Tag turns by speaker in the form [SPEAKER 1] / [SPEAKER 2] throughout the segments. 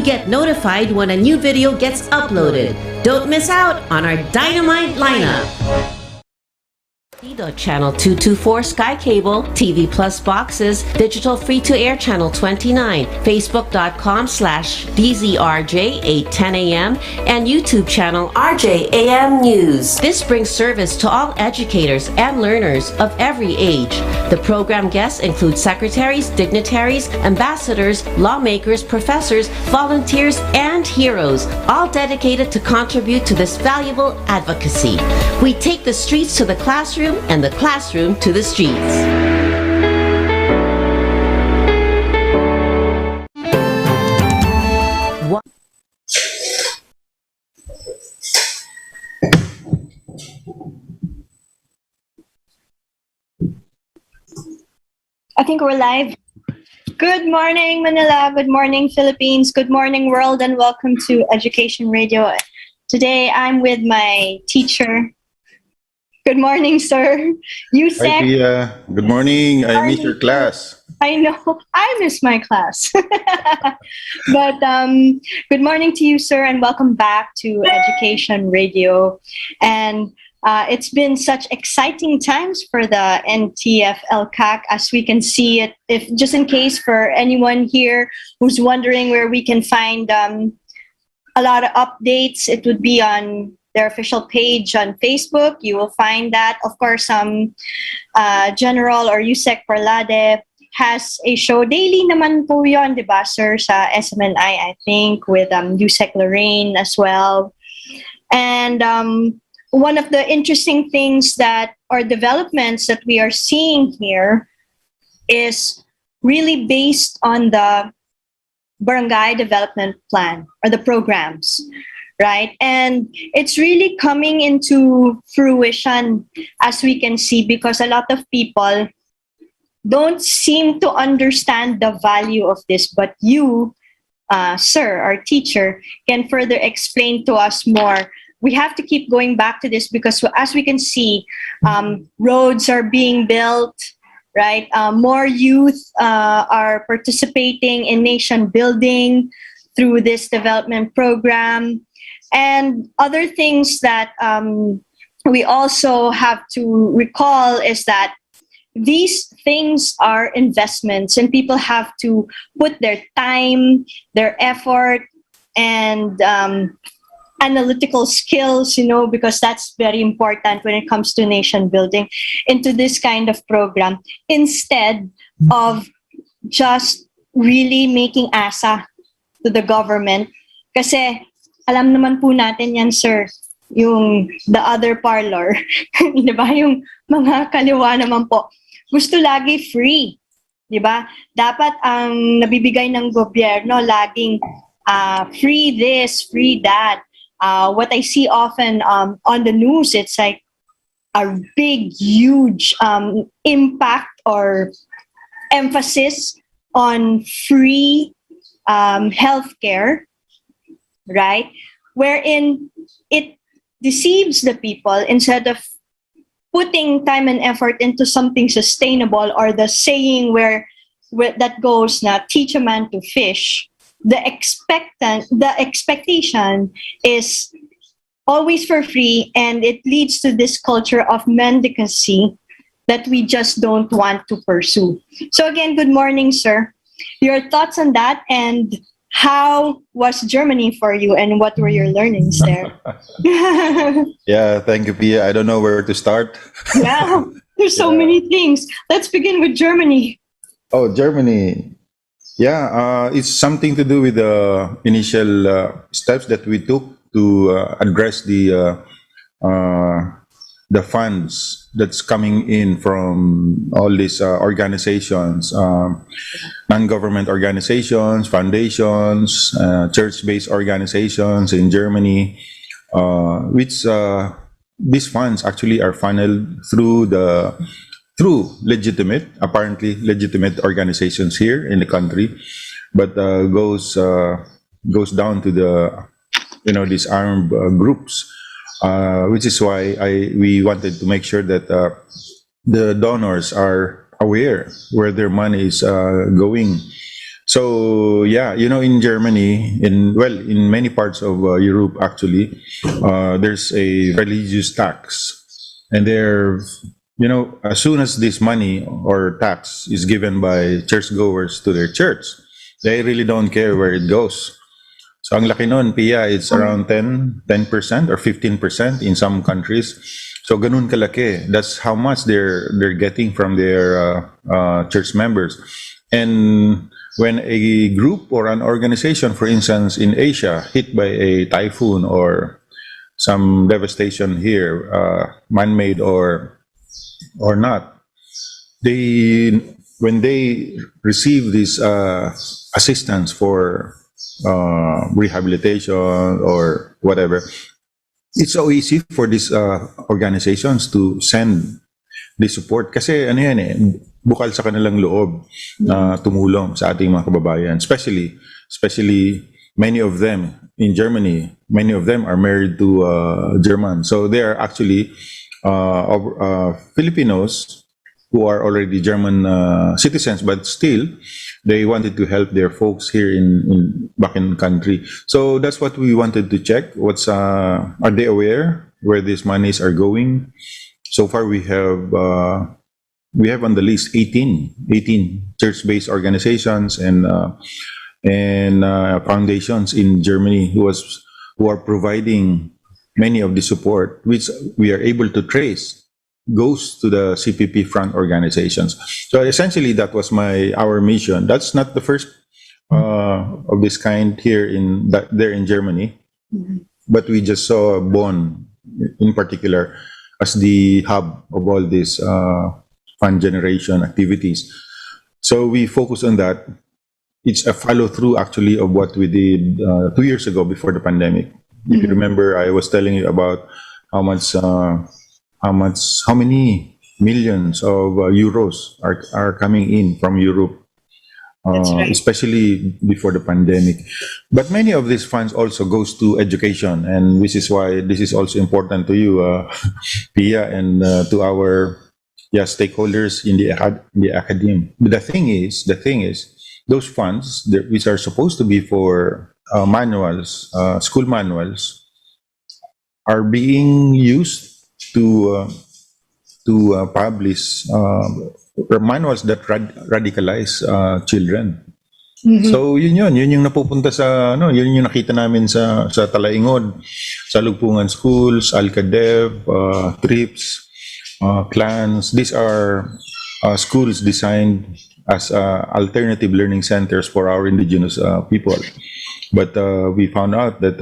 [SPEAKER 1] You get notified when a new video gets uploaded. Don't miss out on our dynamite lineup. Channel 224 Sky Cable, TV Plus boxes, digital free-to-air channel 29, Facebook.com/DZRJ 810 AM, and YouTube channel RJAM News. This brings service to all educators and learners of every age. The program guests include secretaries, dignitaries, ambassadors, lawmakers, professors, volunteers, and heroes, all dedicated to contribute to this valuable advocacy. We take the streets to the classroom and the classroom to the streets.
[SPEAKER 2] I think we're live. Good morning, Manila. Good morning, Philippines. Good morning, world, and welcome to Education Radio. Today, I'm with my teacher. Good morning, sir. Yusek.
[SPEAKER 3] Hi, PIA. Good morning. I miss your class.
[SPEAKER 2] I know. I miss my class. But good morning to you, sir, and welcome back to Education Radio. And it's been such exciting times for the NTF-LCAC, as we can see it. If just in case for anyone here who's wondering where we can find a lot of updates, it would be on their official page on Facebook. You will find that. Of course, General or Yusek Parlade has a show daily naman po yun, di ba, sir, sa SMNI, I think, with Yusek Lorraine as well. And one of the interesting things that, or developments that we are seeing here is really based on the Barangay Development Plan or the programs, right? And it's really coming into fruition, as we can see, because a lot of people don't seem to understand the value of this, but you, sir, our teacher, can further explain to us more. We have to keep going back to this because, as we can see, roads are being built, right? More youth are participating in nation building through this development program. And other things that we also have to recall is that these things are investments, and people have to put their time, their effort, and analytical skills, because that's very important when it comes to nation building, into this kind of program, instead of just really making asa to the government. Kasi alam naman po natin yan, sir, yung the other parlor, di ba? Yung mga kaliwa naman po, gusto lagi free, di ba? Dapat ang nabibigay ng gobyerno laging free this, free that. What I see often on the news, it's like a big, huge impact or emphasis on free healthcare, right? Wherein it deceives the people instead of putting time and effort into something sustainable, or the saying where that goes na teach a man to fish. The expectation is always for free, and it leads to this culture of mendicancy that we just don't want to pursue. So again, good morning, sir. Your thoughts on that, and how was Germany for you, and what were your learnings there?
[SPEAKER 3] Yeah, thank you, Pia. I don't know where to start.
[SPEAKER 2] Yeah, there's so many things. Let's begin with Germany.
[SPEAKER 3] Oh, Germany. Yeah, it's something to do with the initial steps that we took to address the funds that's coming in from all these organizations, non-government organizations, foundations, church-based organizations in Germany, which these funds actually are funneled through apparently legitimate organizations here in the country, but goes down to these armed groups. Which is why we wanted to make sure that the donors are aware where their money is going. So yeah, in Germany, in many parts of Europe, actually, there's a religious tax, and as soon as this money or tax is given by churchgoers to their church, they really don't care where it goes. So ang laki nun, Pia, it's around 10% or 15% in some countries. So ganun kalaki. That's how much they're getting from their church members. And when a group or an organization, for instance, in Asia, hit by a typhoon or some devastation here, man-made or not, when they receive this assistance for rehabilitation or whatever, it's so easy for these organizations to send the support kasi ano yan bukal sa kanilang loob na tumulong sa ating mga kababayan, especially many of them in Germany. Many of them are married to German, so they are actually Filipinos who are already German citizens, but still they wanted to help their folks here in back in country. So that's what we wanted to check. Are they aware where these monies are going? So far, we have on the list 18 church-based organizations and foundations in Germany who are providing many of the support, which we are able to trace goes to the CPP front organizations. So essentially, that was our mission. That's not the first of this kind here there in Germany, but we just saw Bonn in particular as the hub of all these fund generation activities. So we focus on that. It's a follow through actually of what we did 2 years ago before the pandemic. If you remember, I was telling you about how many millions of euros are coming in from Europe,
[SPEAKER 2] right.
[SPEAKER 3] especially before the pandemic. But many of these funds also goes to education, and which is why this is also important to you, Pia, and to our stakeholders in the academia. But the thing is, those funds which are supposed to be for manuals, school manuals, are being used to publish manuals that radicalize children. So yun yung napupunta sa yun yung nakita namin sa Talaingod, sa Lugpungan Schools, Alcadev, Trips, Clans. These are schools designed as alternative learning centers for our indigenous people. But we found out that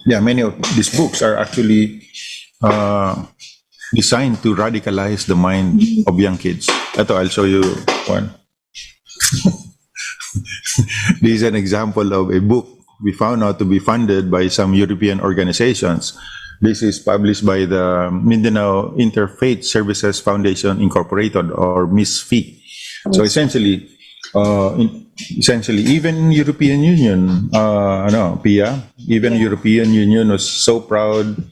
[SPEAKER 3] many of these books are actually designed to radicalize the mind of young kids. Ito, I'll show you one. This is an example of a book we found out to be funded by some European organizations. This is published by the Mindanao Interfaith Services Foundation Incorporated, or MISFI. So essentially, even European Union, PIA, even European Union was so proud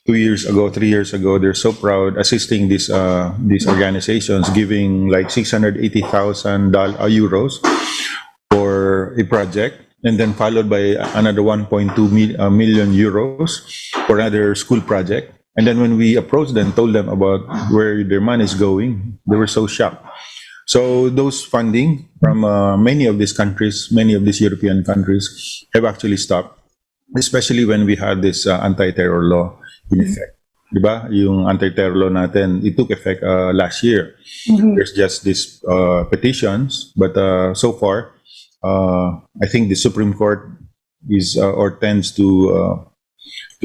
[SPEAKER 3] 3 years ago, they're so proud assisting these organizations, giving like 680,000 euros for a project, and then followed by another 1.2 million euros for another school project. And then when we approached them, told them about where their money is going, they were so shocked. So those funding from many of these countries, many of these European countries, have actually stopped, especially when we had this anti-terror law in effect. Diba? Yung anti-terror law natin, it took effect last year. There's just these petitions, but so far, I think the Supreme Court is or tends to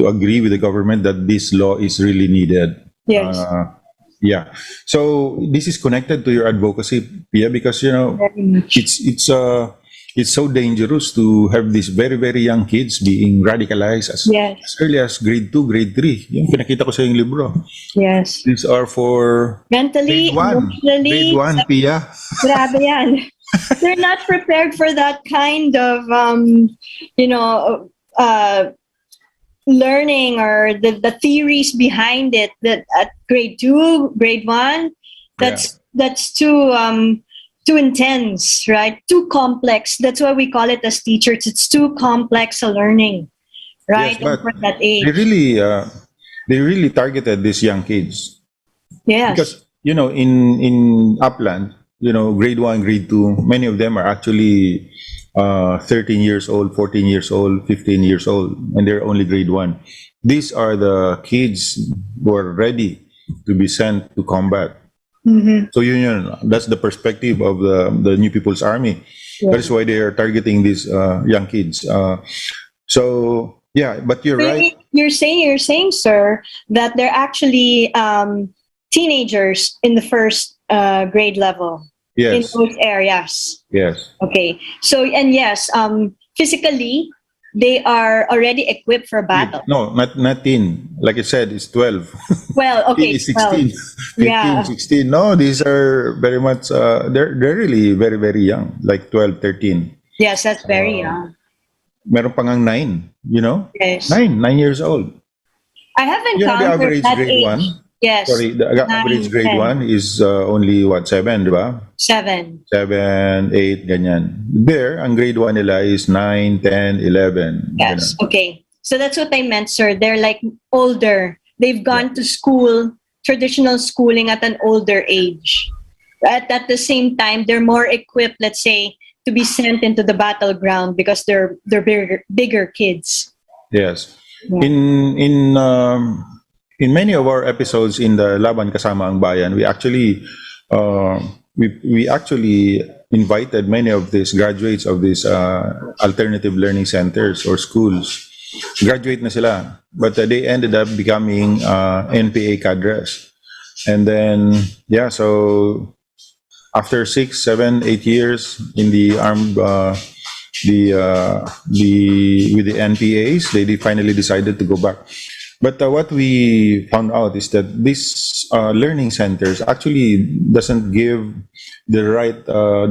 [SPEAKER 3] agree with the government that this law is really needed.
[SPEAKER 2] Yes.
[SPEAKER 3] So this is connected to your advocacy, Pia, because it's so dangerous to have these very, very young kids being radicalized as early as grade 2, grade 3. Yung pinakita ko sa yung libro.
[SPEAKER 2] Yes.
[SPEAKER 3] These are for
[SPEAKER 2] mentally, emotionally.
[SPEAKER 3] Grade 1, Pia.
[SPEAKER 2] Grabe yan. They're not prepared for that kind of, learning or the theories behind it. That at grade 2, grade 1, that's too too intense, right? Too complex. That's why we call it as teachers. It's too complex a learning,
[SPEAKER 3] Yes,
[SPEAKER 2] right? And
[SPEAKER 3] but
[SPEAKER 2] for that
[SPEAKER 3] they
[SPEAKER 2] age.
[SPEAKER 3] really uh, they really targeted these young kids
[SPEAKER 2] Yes.
[SPEAKER 3] because in Upland, grade one, grade two, many of them are actually 13 years old, 14 years old, 15 years old, and they're only grade one. These are the kids who are ready to be sent to combat.
[SPEAKER 2] Mm-hmm.
[SPEAKER 3] So that's the perspective of the New People's Army. That is
[SPEAKER 2] Yeah.
[SPEAKER 3] why they are targeting these young kids. So yeah, but you're
[SPEAKER 2] So you
[SPEAKER 3] right.
[SPEAKER 2] mean you're saying, sir, that they're actually teenagers in the first grade level in
[SPEAKER 3] Yes,
[SPEAKER 2] those areas.
[SPEAKER 3] yes.
[SPEAKER 2] Okay. So and yes, physically they are already equipped for battle.
[SPEAKER 3] No, not teen. Like I said, it's 12.
[SPEAKER 2] Well,
[SPEAKER 3] Teen
[SPEAKER 2] okay,
[SPEAKER 3] is
[SPEAKER 2] 12.
[SPEAKER 3] 16, 15,
[SPEAKER 2] Yeah.
[SPEAKER 3] 16. No, these are very much, they're really very, very young, like 12, 13.
[SPEAKER 2] Yes, that's very young.
[SPEAKER 3] Meron pa ngang 9,
[SPEAKER 2] Yes.
[SPEAKER 3] 9 years old.
[SPEAKER 2] I have
[SPEAKER 3] The
[SPEAKER 2] encountered
[SPEAKER 3] average
[SPEAKER 2] that
[SPEAKER 3] grade
[SPEAKER 2] age.
[SPEAKER 3] 1,
[SPEAKER 2] Yes.
[SPEAKER 3] sorry, the average
[SPEAKER 2] Nine,
[SPEAKER 3] grade 1
[SPEAKER 2] 10,
[SPEAKER 3] is only what, 7, di ba?
[SPEAKER 2] 7.
[SPEAKER 3] 7, 8, ganyan. There, ang grade 1 nila is 9, 10, 11,
[SPEAKER 2] Yes.
[SPEAKER 3] ganun.
[SPEAKER 2] Okay. So that's what I meant, sir. They're like older. They've
[SPEAKER 3] Yeah.
[SPEAKER 2] gone to school, traditional schooling at an older age. At the same time, they're more equipped, let's say, to be sent into the battleground because they're bigger kids.
[SPEAKER 3] Yes.
[SPEAKER 2] Yeah.
[SPEAKER 3] In many of our episodes in the Laban Kasama ang Bayan, uh, we actually invited many of these graduates of these alternative learning centers or schools. Graduate na sila, but they ended up becoming NPA cadres. And then yeah, so after 6, 7, 8 years in the armed the with the NPAs, they finally decided to go back. But what we found out is that these learning centers actually doesn't give the right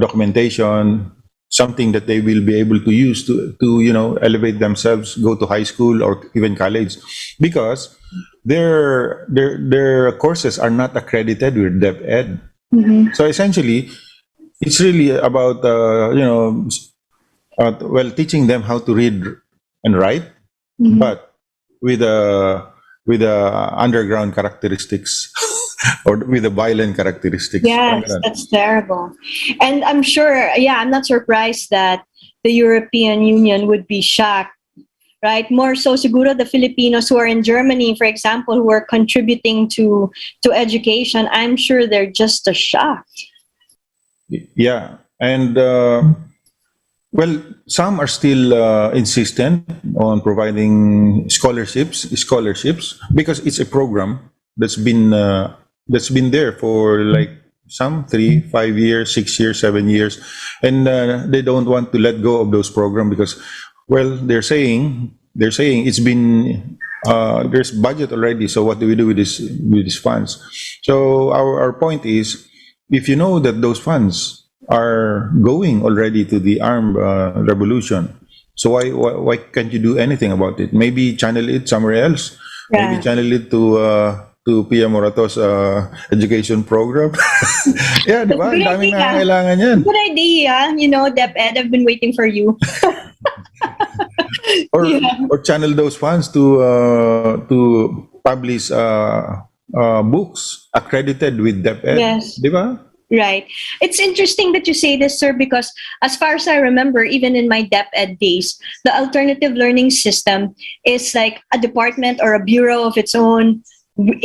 [SPEAKER 3] documentation, something that they will be able to use to elevate themselves, go to high school or even college, because their courses are not accredited with DepEd.
[SPEAKER 2] Mhm.
[SPEAKER 3] So essentially, it's really about teaching them how to read and write,
[SPEAKER 2] Mhm.
[SPEAKER 3] but with a with a underground characteristics or with a violent characteristics. Parang
[SPEAKER 2] Yes,
[SPEAKER 3] ganun.
[SPEAKER 2] that's terrible. And I'm sure, yeah, I'm not surprised that the European Union would be shocked, right? More so, siguro the Filipinos who are in Germany, for example, who are contributing to education, I'm sure they're just shocked.
[SPEAKER 3] Yeah, and well, some are still insistent on providing scholarships because it's a program that's been there for like some 3, 5 years, 6 years, 7 years, and they don't want to let go of those programs because, well, they're saying it's been there's budget already. So what do we do with these funds? So our point is, if you know that those funds are going already to the armed revolution, so why can't you do anything about it? Maybe channel it somewhere else. Maybe
[SPEAKER 2] Yeah.
[SPEAKER 3] channel it to PIA MORATO's education program. Yeah, di ba?
[SPEAKER 2] Good
[SPEAKER 3] Ang daming
[SPEAKER 2] idea.
[SPEAKER 3] nangangailangan yan.
[SPEAKER 2] Good idea. DepEd, I've been waiting for you.
[SPEAKER 3] Or
[SPEAKER 2] Yeah.
[SPEAKER 3] or channel those funds to publish books accredited with DepEd.
[SPEAKER 2] Yes.
[SPEAKER 3] Di ba?
[SPEAKER 2] Right. It's interesting that you say this, sir, because as far as I remember, even in my DepEd days, the alternative learning system is like a department or a bureau of its own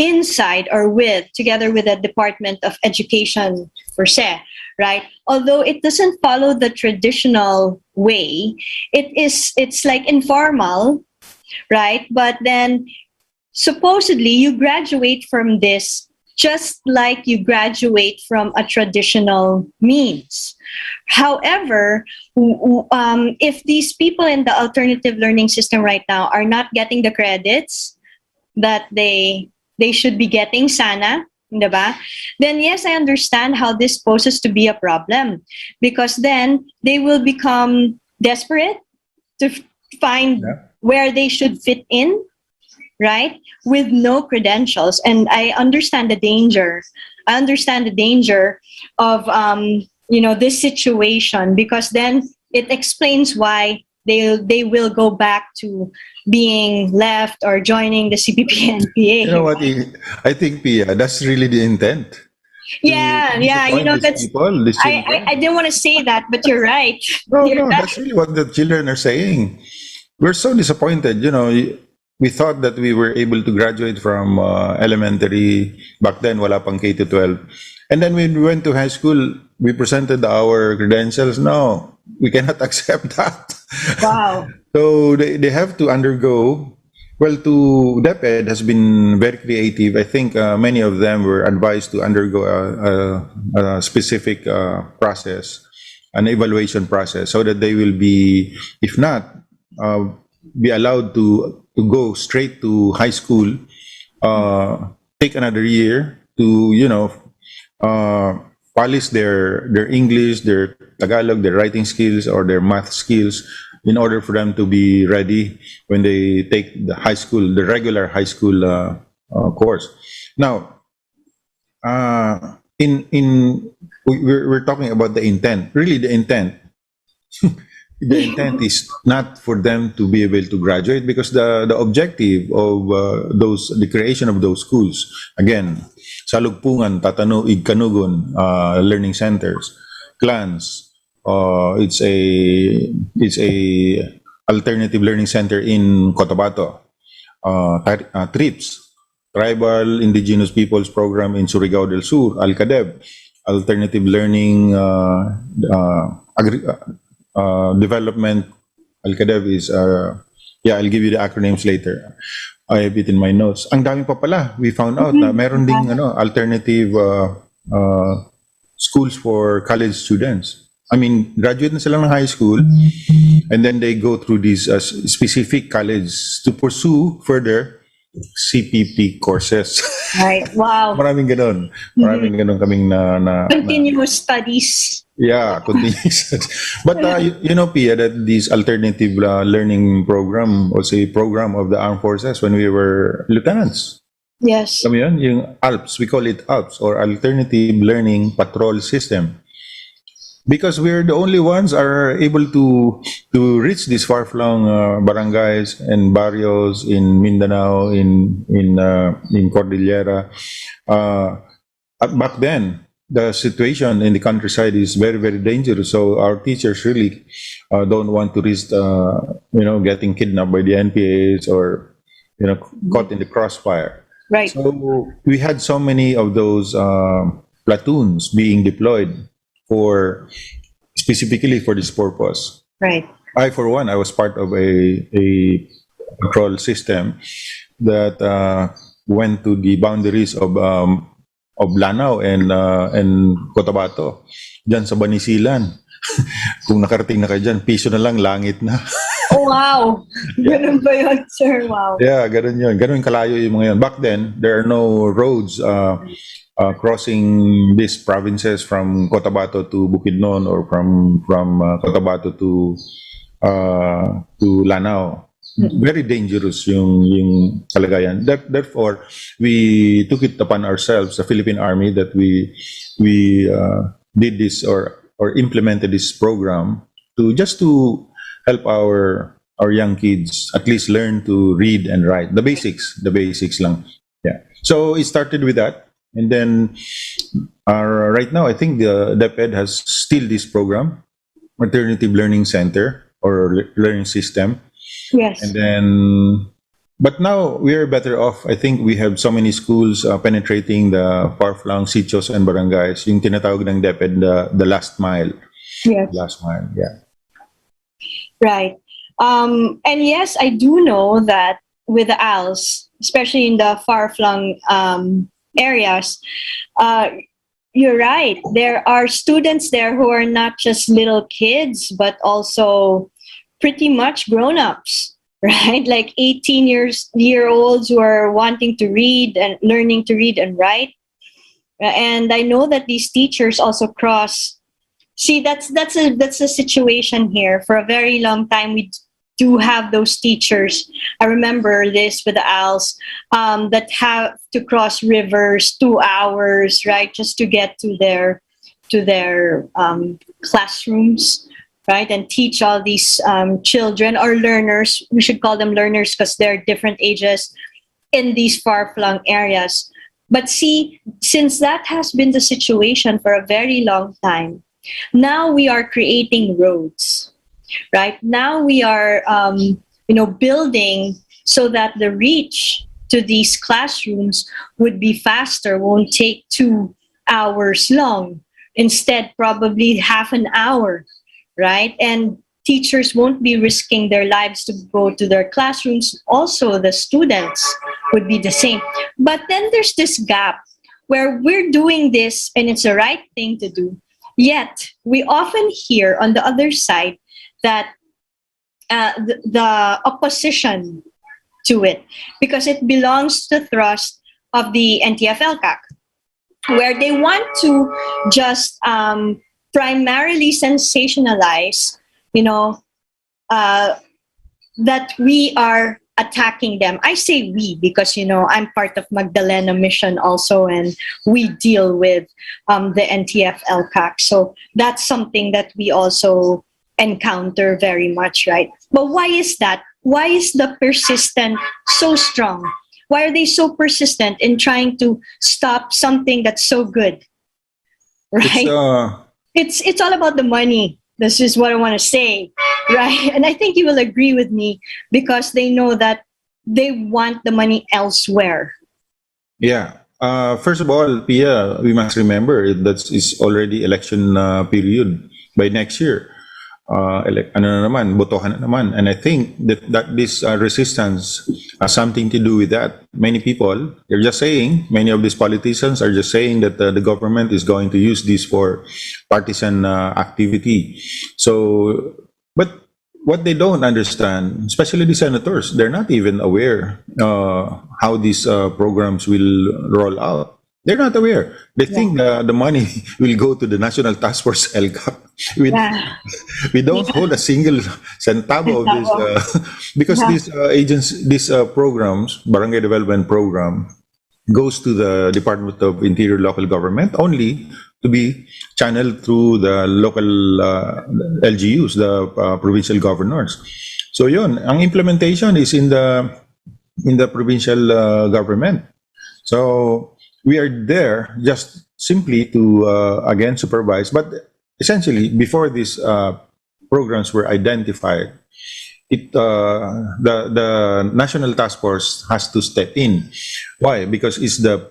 [SPEAKER 2] inside or together with the Department of Education per se, right? Although it doesn't follow the traditional way, it's like informal, right? But then supposedly you graduate from this just like you graduate from a traditional means. However, if these people in the alternative learning system right now are not getting the credits that they should be getting, sana, diba? Then yes, I understand how this poses to be a problem, because then they will become desperate to find
[SPEAKER 3] Yeah.
[SPEAKER 2] where they should fit in, right? With no credentials. And I understand the danger. I understand the danger of this situation, because then it explains why they will go back to being left or joining the CPP and PA.
[SPEAKER 3] You know what? I think, Pia, that's really the intent.
[SPEAKER 2] Yeah,
[SPEAKER 3] To
[SPEAKER 2] yeah.
[SPEAKER 3] disappoint these
[SPEAKER 2] That's
[SPEAKER 3] people, these children.
[SPEAKER 2] I didn't want to say that, but you're right.
[SPEAKER 3] No,
[SPEAKER 2] You're
[SPEAKER 3] no,
[SPEAKER 2] right.
[SPEAKER 3] that's really what the children are saying. We're so disappointed. We thought that we were able to graduate from elementary. Back then, wala pang K to 12. And then when we went to high school, we presented our credentials. No, we cannot accept that.
[SPEAKER 2] Wow.
[SPEAKER 3] So they have to undergo. Well, to DepEd has been very creative. I think many of them were advised to undergo a specific process, an evaluation process, so that they will be, if not, be allowed to go straight to high school, take another year to polish their English, their Tagalog, their writing skills, or their math skills, in order for them to be ready when they take the regular high school course. Now, we're talking about the intent. Really, the intent. The intent is not for them to be able to graduate, because the objective of the creation of those schools, again, Salugpungan, Tatano, Igkanugon, learning centers, clans. It's a alternative learning center in Cotabato. TRIPS, Tribal Indigenous Peoples Program in Surigao del Sur, Alcadeb, Alternative Learning Development. Alcadeb is, I'll give you the acronyms later. I have it in my notes. Ang dami pa pala. We found out na meron ding alternative schools for college students. I mean, graduate na sila ng high school, and then they go through these specific colleges to pursue further CPP courses.
[SPEAKER 2] Right. Wow.
[SPEAKER 3] Maraming ganon. Maraming ganon kaming
[SPEAKER 2] Continuous studies.
[SPEAKER 3] Yeah, continuous. But Pia, that this alternative learning program was a program of the armed forces when we were lieutenants.
[SPEAKER 2] Yes.
[SPEAKER 3] Kami yun, yung ALPS, we call it ALPS, or Alternative Learning Patrol System. Because we're the only ones are able to reach these far-flung barangays and barrios in Mindanao, in Cordillera. Back then, the situation in the countryside is very, very dangerous. So our teachers really don't want to risk, getting kidnapped by the NPAs or, caught in the crossfire.
[SPEAKER 2] Right.
[SPEAKER 3] So we had so many of those platoons being deployed specifically for this purpose.
[SPEAKER 2] Right.
[SPEAKER 3] I, for one, I was part of a patrol system that went to the boundaries of Lanao and Cotabato, dyan sa Banisilan. Kung nakarating na kayo dyan, piso na lang, langit na.
[SPEAKER 2] Oh, wow. Ganun ba yun, sir? Wow.
[SPEAKER 3] Yeah, ganun yun. Ganun kalayo yung mga yun. Back then, there are no roads crossing these provinces from Cotabato to Bukidnon, or from Cotabato to Lanao. Very dangerous yung kalagayan. Therefore, we took it upon ourselves, the Philippine Army, that we did this or implemented this program just to help our young kids at least learn to read and write, the basics lang. Yeah. So it started with that. And then right now, I think the DepEd has still this program, Alternative Learning Center or Learning System.
[SPEAKER 2] Yes.
[SPEAKER 3] And then, but now we are better off. I think we have so many schools penetrating the far-flung sitios and barangays. Yung tinatawag ng DepEd, the last mile.
[SPEAKER 2] Yes.
[SPEAKER 3] Last mile, yeah.
[SPEAKER 2] Right. And yes, I do know that with the ALS, especially in the far-flung areas, you're right. There are students there who are not just little kids, but also pretty much grown-ups, right? Like 18-year-olds who are wanting to read and learning to read and write. And I know that these teachers also cross. See, that's a situation here. For a very long time, we do have those teachers. I remember this with the ALS that have to cross rivers 2 hours, right, just to get to their to their classrooms, right, and teach all these children or learners. We should call them learners because they're different ages in these far-flung areas. But see, since that has been the situation for a very long time, now we are creating roads, right? Now we are, building so that the reach to these classrooms would be faster, won't take 2 hours long. Instead, probably half an hour, right? And teachers won't be risking their lives to go to their classrooms. Also, the students would be the same. But then there's this gap where we're doing this and it's the right thing to do. Yet, we often hear on the other side that the opposition to it, because it belongs to the thrust of the NTF-LCAC, where they want to just primarily sensationalize, that we are attacking them. I say we because, I'm part of Magdalena Mission also, and we deal with the NTF-LCAC. So that's something that we also encounter very much, right? But why is that? Why is the persistent so strong? Why are they so persistent in trying to stop something that's so good, right? It's all about the money. This is what I want to say, right? And I think you will agree with me because they know that they want the money elsewhere.
[SPEAKER 3] Yeah. First of all, Pia, we must remember that is already election period by next year. Botohan na naman. And I think that this resistance has something to do with that. Many people, they're just saying, many of these politicians are just saying that the government is going to use this for partisan activity. So, but what they don't understand, especially the senators, they're not even aware how these programs will roll out. They're not aware. They think the money will go to the National Task Force LCAP. We don't hold a single centavo of this because these programs, Barangay Development Program, goes to the Department of Interior Local Government only to be channeled through the local LGUs, the provincial governors. So yun, ang implementation is in the provincial government. So we are there just simply to again supervise, but essentially before these programs were identified, the National Task Force has to step in. Why? Because it's the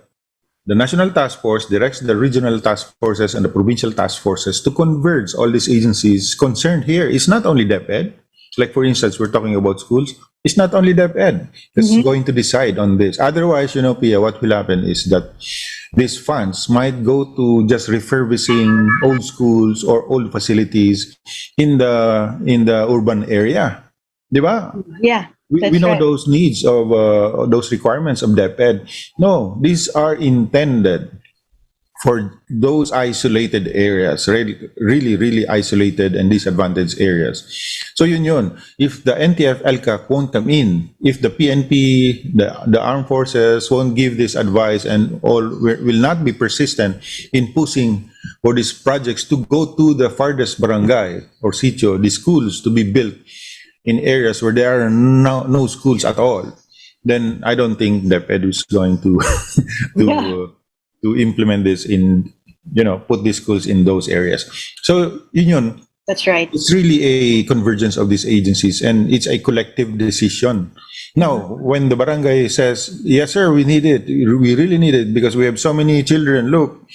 [SPEAKER 3] National Task Force directs the regional task forces and the provincial task forces to converge all these agencies concerned here. It's not only DepEd. Like for instance, we're talking about schools. It's not only DepEd that's going to decide on this. Otherwise, Pia, what will happen is that these funds might go to just refurbishing old schools or old facilities in the urban area. Diba?
[SPEAKER 2] Yeah.
[SPEAKER 3] We know those needs of those requirements of DepEd. No, these are intended for those isolated areas, really isolated and disadvantaged areas. So yun. If the NTF-LCAC won't come in, if the PNP, the armed forces won't give this advice and all will not be persistent in pushing for these projects to go to the farthest barangay or sitio, the schools to be built in areas where there are no schools at all, then I don't think DepEd is going to to implement this in, put these schools in those areas. So yun.
[SPEAKER 2] That's right.
[SPEAKER 3] It's really a convergence of these agencies and it's a collective decision. Now, when the barangay says, yes, sir, we need it, we really need it because we have so many children. Look,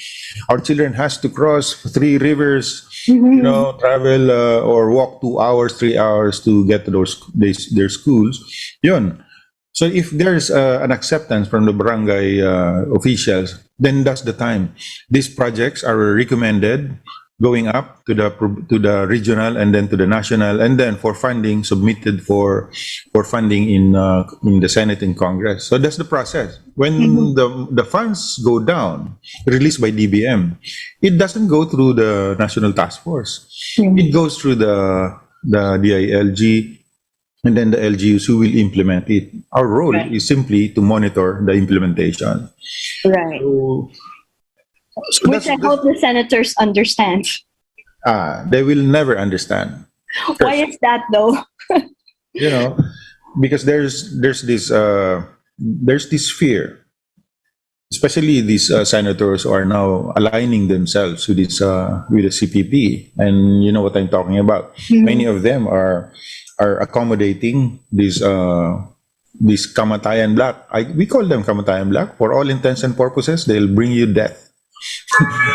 [SPEAKER 3] our children has to cross 3 rivers, travel or walk 2 hours, 3 hours to get to their schools. Yun. So if there's an acceptance from the barangay officials, then that's the time. These projects are recommended going up to the regional and then to the national, and then for funding submitted for funding in the Senate and Congress. So that's the process. When the funds go down, released by DBM, it doesn't go through the National Task Force. It goes through the DILG and then the LGUs who will implement it. Our role is simply to monitor the implementation.
[SPEAKER 2] Right.
[SPEAKER 3] So
[SPEAKER 2] Which I hope the senators understand.
[SPEAKER 3] they will never understand.
[SPEAKER 2] Why is that though?
[SPEAKER 3] You know, because there's this fear, especially these senators who are now aligning themselves with the CPP, and you know what I'm talking about. Many of them are accommodating these kamatayan black. We call them kamatayan black. For all intents and purposes, they'll bring you death.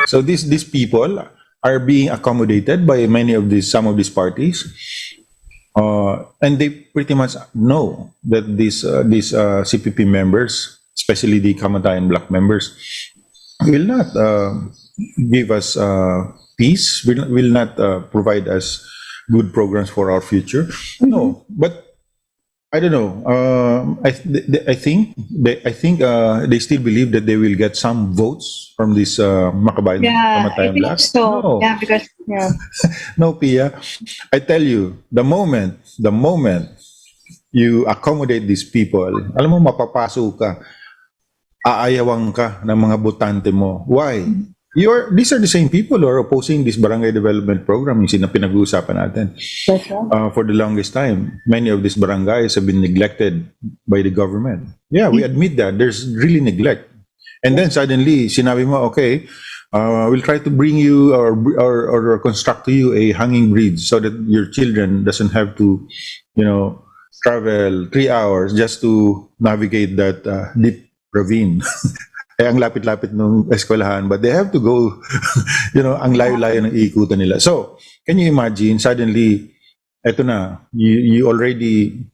[SPEAKER 3] So these people are being accommodated by some of these parties. And they pretty much know that these CPP members, especially the Kamatayan Black members, will not give us peace, will not provide us good programs for our future. No, but I don't know. I think they still believe that they will get some votes from this Makabayan
[SPEAKER 2] Yeah, I
[SPEAKER 3] Kamatayan
[SPEAKER 2] think
[SPEAKER 3] Black.
[SPEAKER 2] so.
[SPEAKER 3] No.
[SPEAKER 2] Yeah, because
[SPEAKER 3] No, Pia. I tell you, the moment you accommodate these people, alam mo, mapapaso ka, aayawang ka ng mga botante mo. Why? These are the same people who are opposing this barangay development program, yung pinag-uusapan natin.
[SPEAKER 2] that's right.
[SPEAKER 3] For the longest time, many of these barangays have been neglected by the government. Yeah, we admit that. There's really neglect. And then suddenly, sinabi mo, okay, we'll try to bring you or construct to you a hanging bridge so that your children doesn't have to, travel 3 hours just to navigate that deep ravine. Eh, ang lapit-lapit ng eskwelahan, but they have to go, ang layo-layo ng ikutan nila. So, can you imagine, suddenly, eto na, you already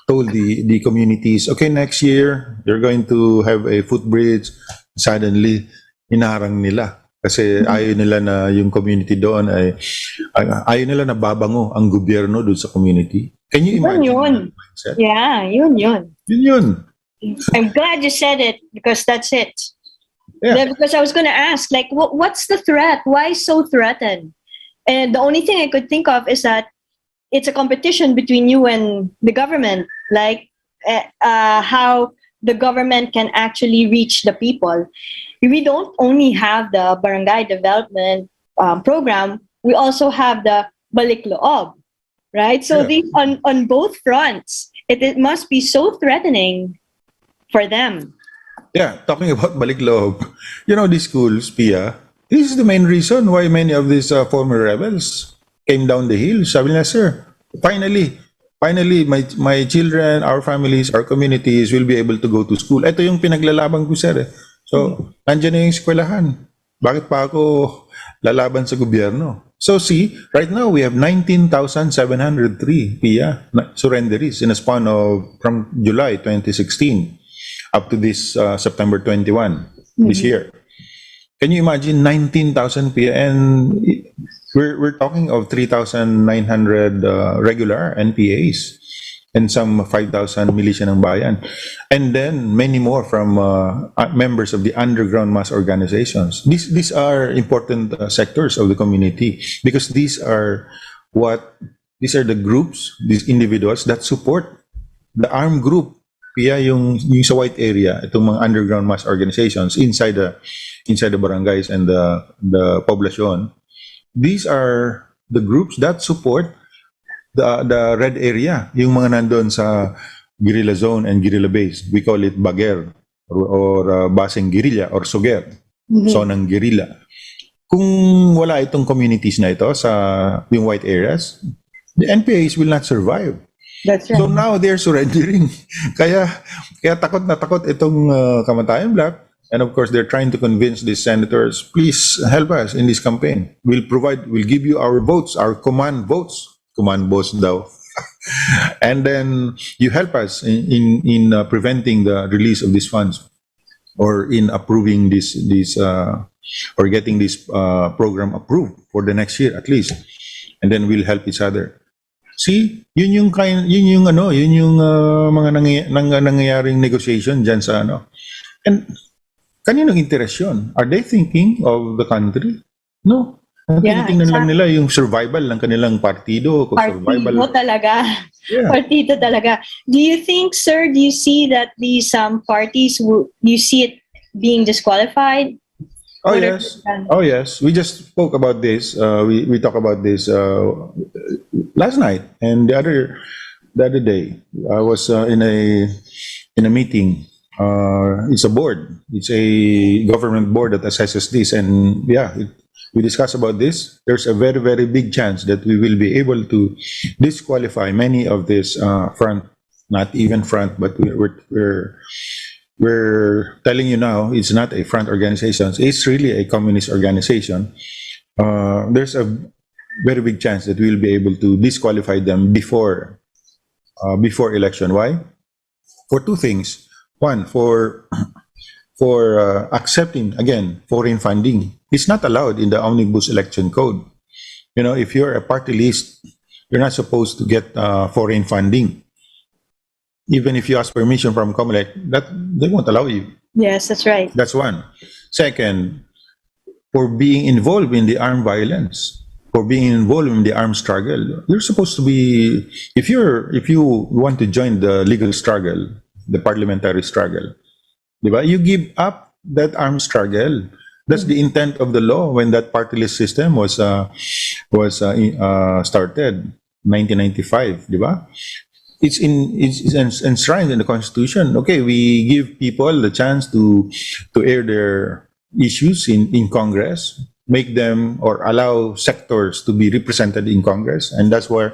[SPEAKER 3] told the communities, okay, next year, you're going to have a footbridge. Suddenly, inaharang nila. Kasi ayaw nila na yung community doon ayaw nila na babango ang gobyerno doon sa community. Can you imagine?
[SPEAKER 2] Yun. Yeah, yun.
[SPEAKER 3] Yun.
[SPEAKER 2] I'm glad you said it because that's it.
[SPEAKER 3] Yeah.
[SPEAKER 2] Because I was going to ask, like, what's the threat? Why so threatened? And the only thing I could think of is that it's a competition between you and the government, like how the government can actually reach the people. We don't only have the barangay development program, we also have the Balik Loob, right? So these on both fronts, it must be so threatening for them.
[SPEAKER 3] Yeah, talking about Balik Loob, these schools, Pia, this is the main reason why many of these former rebels came down the hill. Sabi nila, sir, finally, my children, our families, our communities will be able to go to school. Ito yung pinaglalaban ko, sir. So, nandiyan na yung eskwelahan. Bakit pa ako lalaban sa gobyerno? So, see, right now we have 19,703 PIA surrenderies in a span of from July 2016 up to this September 21 this year. Can you imagine 19,000 PIA? And we're talking of 3,900 regular NPAs and some 5,000 militia ng bayan. And then many more from members of the underground mass organizations. These are important sectors of the community because these are the groups, these individuals that support the armed group. Kaya yung sa white area, itong mga underground mass organizations inside the barangays and the poblacion. These are the groups that support the red area, yung mga nandun sa guerrilla zone and guerrilla base. We call it bager or baseng guerrilla or soger, zonang guerrilla. Kung wala itong communities na ito sa yung white areas, the NPAs will not survive.
[SPEAKER 2] That's right.
[SPEAKER 3] So now they're surrendering. Kaya takot na takot itong Kamatayan Black. And of course, they're trying to convince these senators, please help us in this campaign. We'll give you our votes, our command votes daw. And then you help us in preventing the release of these funds or in approving this or getting this program approved for the next year at least. And then we'll help each other. See, yun yung mga nangyayaring negotiation dyan sa And kaninong interest yun? Are they thinking of the country? No. Tinitingnan lang nila yung survival ng kanilang partido.
[SPEAKER 2] Partido talaga. Yeah. Partido talaga. Do you think, sir, do you see that these parties, you see it being disqualified?
[SPEAKER 3] Oh
[SPEAKER 2] What are
[SPEAKER 3] yes,
[SPEAKER 2] your plans?
[SPEAKER 3] oh yes. We just spoke about this. We talked about this last night and the other day. I was in a meeting. It's a board. It's a government board that assesses this, and yeah, we discussed about this. There's a very very big chance that we will be able to disqualify many of this front, not even front, but we're telling you now it's not a front organization. It's really a communist organization. There's a very big chance that we'll be able to disqualify them before election. Why? For two things. One, for accepting again foreign funding. It's not allowed in the omnibus election code. If you're a party list, you're not supposed to get foreign funding. Even if you ask permission from COMELEC, that they won't allow you.
[SPEAKER 2] Yes, that's right.
[SPEAKER 3] That's one. Second, for being involved in the armed violence, for being involved in the armed struggle, you're supposed to be. If you want to join the legal struggle, the parliamentary struggle, diba? You give up that armed struggle. That's the intent of the law when that party list system was started, 1995, diba? It's enshrined in the Constitution. Okay, we give people the chance to air their issues in Congress, make them or allow sectors to be represented in Congress, and that's why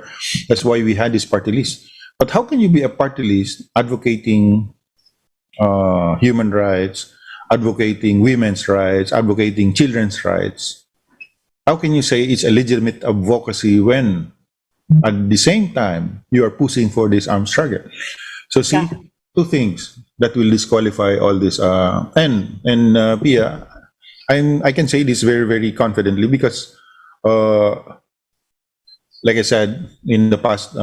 [SPEAKER 3] we had this party list. But how can you be a party list advocating human rights, advocating women's rights, advocating children's rights? How can you say it's a legitimate advocacy when at the same time you are pushing for this armed struggle? So see,
[SPEAKER 2] Yeah.
[SPEAKER 3] two things that will disqualify all this. And Pia, I can say this very very confidently because, like I said in the past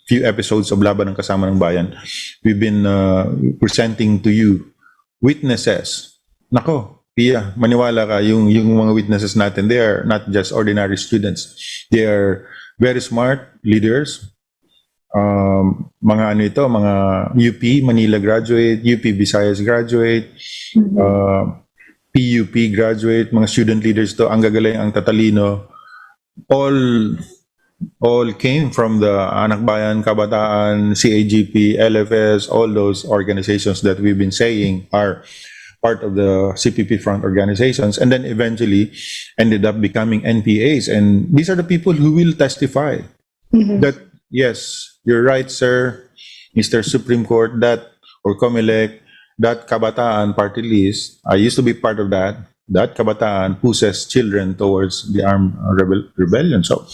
[SPEAKER 3] few episodes of Laban ng Kasama ng Bayan, we've been presenting to you witnesses. Nako, Pia, maniwala ka, yung mga witnesses natin, they are not just ordinary students. They are very smart leaders. Mga UP Manila graduate, UP Visayas graduate, PUP graduate, mga student leaders to, ang gagaling, ang tatalino. All came from the Anak Bayan, Kabataan, CAGP, LFS, all those organizations that we've been saying are part of the CPP front organizations, and then eventually ended up becoming NPAs. And these are the people who will testify that, yes, you're right, sir, Mr. Supreme Court, that, or COMELEC, that Kabataan party list, I used to be part of that. That Kabataan pushes children towards the armed rebellion. So,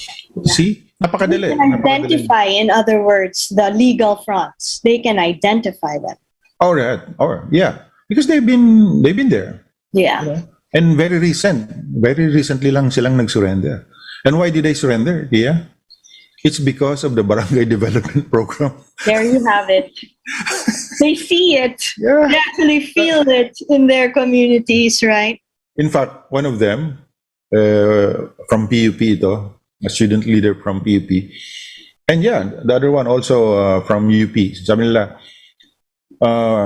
[SPEAKER 3] see,
[SPEAKER 2] They
[SPEAKER 3] napakadali.
[SPEAKER 2] can identify, in other words, the legal fronts. They can identify them.
[SPEAKER 3] All right, yeah, because they've been there.
[SPEAKER 2] Yeah.
[SPEAKER 3] And very recently lang silang nag-surrender. And why did they surrender? Yeah, it's because of the Barangay Development Program.
[SPEAKER 2] There you have it. They see it.
[SPEAKER 3] Yeah.
[SPEAKER 2] They actually feel it in their communities, right?
[SPEAKER 3] In fact, one of them from PUP ito, a student leader from PUP. And yeah, the other one also from UP. Sabi nila,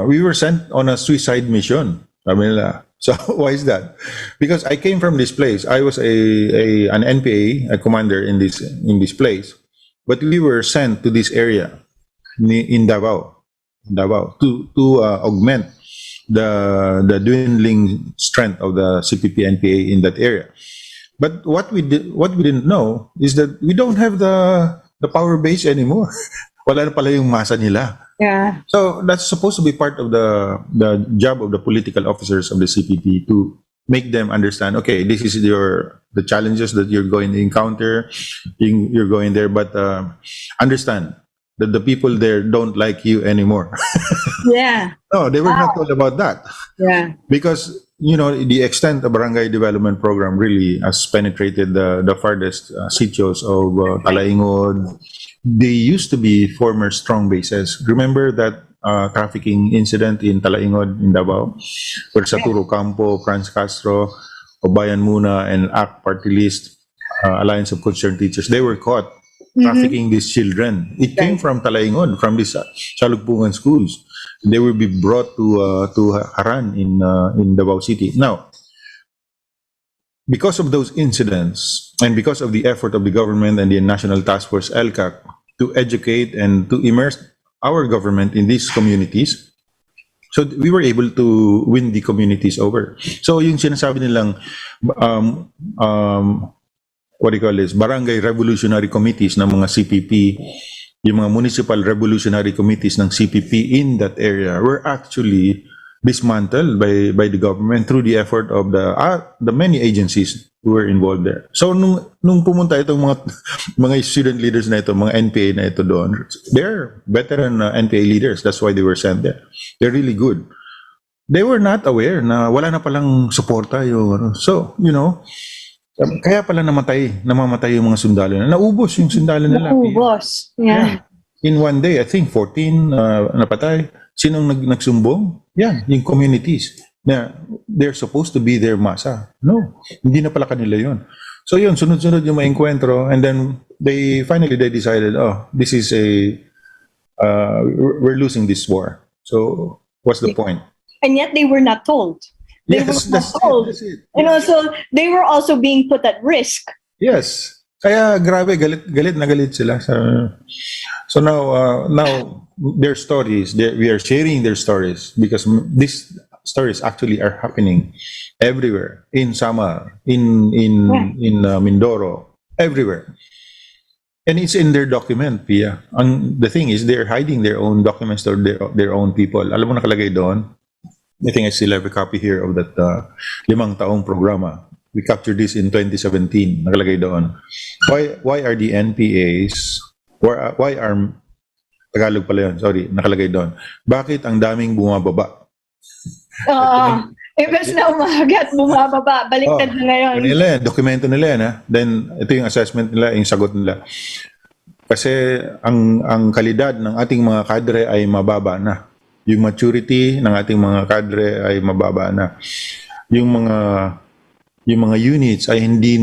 [SPEAKER 3] we were sent on a suicide mission. Sabi nila. So why is that? Because I came from this place. I was an NPA, a commander in this place. But we were sent to this area in Davao to augment the dwindling strength of the CPP NPA in that area. But what we didn't know is that we don't have the power base anymore. Wala na pala yung masa nila.
[SPEAKER 2] Yeah.
[SPEAKER 3] So that's supposed to be part of the job of the political officers of the CPP, to make them understand, okay, this is the challenges that you're going to encounter. You're going there, but understand that the people there don't like you anymore.
[SPEAKER 2] Yeah.
[SPEAKER 3] No, they were not told about that.
[SPEAKER 2] Yeah.
[SPEAKER 3] Because, the extent of Barangay Development Program really has penetrated the farthest sitios of Talaingod. They used to be former strong bases. Remember that trafficking incident in Talaingod, in Davao, where Saturo Campo, Franz Castro, Obayan Muna, and ACT Party List, Alliance of Concerned Teachers, they were caught trafficking these children. It came from Talaingod, from these Salugpungan schools. They will be brought to Haran in Davao City. Now, because of those incidents and because of the effort of the government and the National Task Force LCAC to educate and to immerse our government in these communities, so we were able to win the communities over. So yung sinasabi nilang what do you call this, barangay revolutionary committees ng mga CPP, yung mga municipal revolutionary committees ng CPP in that area were actually dismantled by the government through the effort of the many agencies who were involved there. So nung pumunta itong mga student leaders na ito, mga NPA na ito doon, they're veteran NPA leaders. That's why they were sent there. They're really good. They were not aware na wala na palang suporta yung so, kaya pala namamatay yung mga sundalo na. Naubos yung sundalo nila.
[SPEAKER 2] Naubos. Yeah.
[SPEAKER 3] In one day, I think 14 napatay. Sinong nagsumbong? Yan, yung communities na they're supposed to be their masa. No, hindi na pala kanila yun. So yun, sunod-sunod yung mga enkwentro, and then they decided, this is we're losing this war. So what's the point?
[SPEAKER 2] And yet they were not told. They were not told. That's it. So they were also being put at risk.
[SPEAKER 3] Yes. Kaya grabe, galit na galit sila. So now their stories, we are sharing their stories because these stories actually are happening everywhere, in Samar, in Mindoro, everywhere. And it's in their document, Pia. The thing is, they're hiding their own documents to their own people. Alam mo nakalagay doon? I think I still have a copy here of that 5 taong programa. We captured this in 2017. Nakalagay doon. Why are the NPAs, why are, Tagalog pala yun, sorry, nakalagay doon. Bakit ang daming bumababa?
[SPEAKER 2] Imbes na umagat, bumababa, baliktad na ngayon.
[SPEAKER 3] Nila yan, dokumento nila yan. Then, ito yung assessment nila, yung sagot nila. Kasi ang kalidad ng ating mga kadre ay mababa na. Yung maturity ng ating mga kadre ay mababa na. Yung mga units ay hindi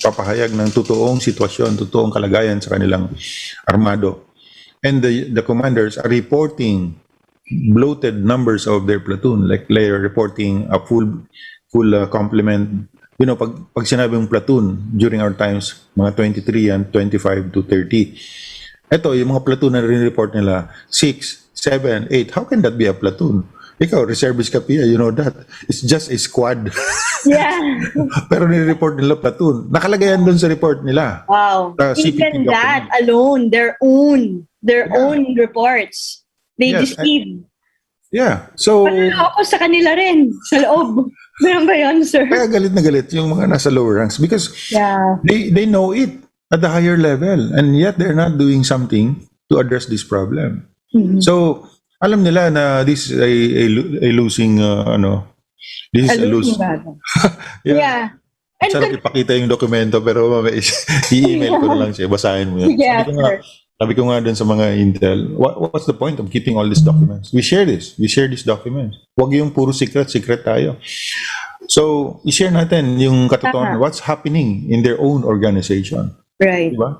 [SPEAKER 3] papahayag ng totoong sitwasyon, totoong kalagayan sa kanilang armado. And the commanders are reporting bloated numbers of their platoon, like they're reporting a full complement. Pag sinabing platoon during our times, mga 23 and 25 to 30. Ito, yung mga platoon na rin-report nila, 6, 7, 8. How can that be a platoon? Ikaw, reservist ka, Pia, you know that. It's just a squad.
[SPEAKER 2] Yeah.
[SPEAKER 3] Pero nire-report nila platoon. Nakalagay yan doon sa report nila.
[SPEAKER 2] Wow. Even that alone, their own reports. They deceive.
[SPEAKER 3] Yeah. So,
[SPEAKER 2] ako sa kanila rin, sa loob. Meron ba yun, sir?
[SPEAKER 3] Kaya galit na galit yung mga nasa lower ranks because they know it at the higher level, and yet they're not doing something to address this problem. Mm-hmm. So, alam nila na this is a losing this is a losing battle. Yeah. And sarap ipakita yung dokumento pero i-email ko na lang siya, basahin mo yan.
[SPEAKER 2] Yeah,
[SPEAKER 3] sabi ko nga dun sa mga intel, what's the point of keeping all these documents? We share these documents. Huwag yung puro secret tayo. So, i-share natin yung katotohanan, what's happening in their own organization.
[SPEAKER 2] Right.
[SPEAKER 3] Diba?